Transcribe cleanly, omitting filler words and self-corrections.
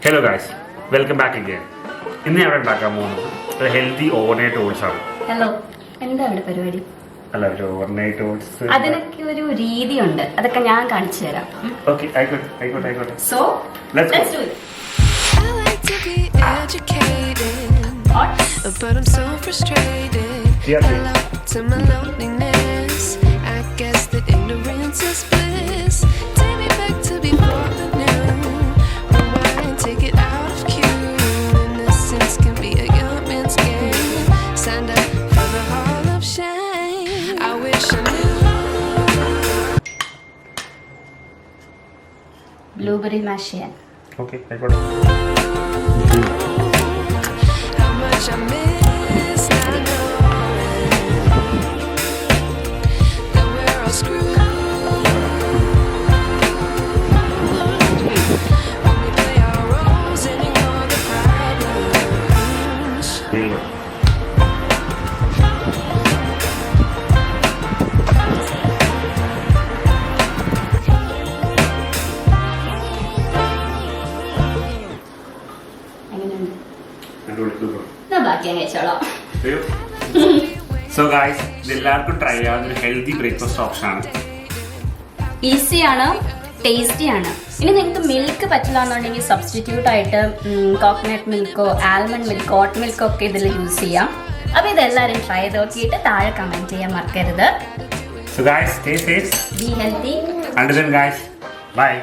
Hello guys, welcome back again. ഇന്ന് ഞാൻ ഉണ്ടാക്കാൻ പോകുന്നത് ഒരു ഹെൽത്തി ഓവർനൈറ്റ് ഓട്സ് ആണ്. ഹലോ, എന്താ ഇവിടെ പരിപാടി? അല്ല, ഒരു ഓവർനൈറ്റ് ഓട്സ് അതിനൊക്കെ ഒരു രീതിയുണ്ട്, അതൊക്കെ ഞാൻ കാണിച്ചു തരാം. ഓക്കെ, ആയിക്കോട്ടെ. So let's do it. I like to be educated, but I'm so frustrated. Hello to my loneliness. I guess that ignorance is bliss. Take me back to before the new. Rewind, take it out of cue. Innocence can be a young man's game. Signed up for the hall of shame. I wish I knew. Blueberry മാഷ് ചെയ്യാൻ. Okay, ആയിക്കോട്ടെ. How much I miss now knowing that we're all screwed when we play our roles and ignore the problems. ബാക്കി ഞാൻ കഴിച്ചോളാം. So guys, ഇത് എല്ലാവർക്കും try ചെയ്യാവുന്ന ഒരു ഹെൽത്തി ബ്രേക്ക്ഫാസ്റ്റ് ഓപ്ഷൻ ആണ്. ഈസിയാണ്, ടേസ്റ്റിയാണ്. ഇനി നിങ്ങൾക്ക് മിൽക്ക് പറ്റില്ല എന്നുണ്ടെങ്കിൽ സബ്സ്റ്റിറ്റ്യൂട്ട് ആയിട്ട് കോക്കനട്ട് മിൽക്കോ ആൽമണ്ട് മിൽക്കോ ഓട്ട് മിൽക്കോ ഒക്കെ ഇതിൽ യൂസ് ചെയ്യാം. അപ്പോൾ ഇതെല്ലാവരും ട്രൈ ചെയ്ത് നോക്കിയിട്ട് താഴെ കമൻറ്റ് ചെയ്യാൻ മറക്കരുത്. So guys, stay safe. Be healthy. Until then guys, bye.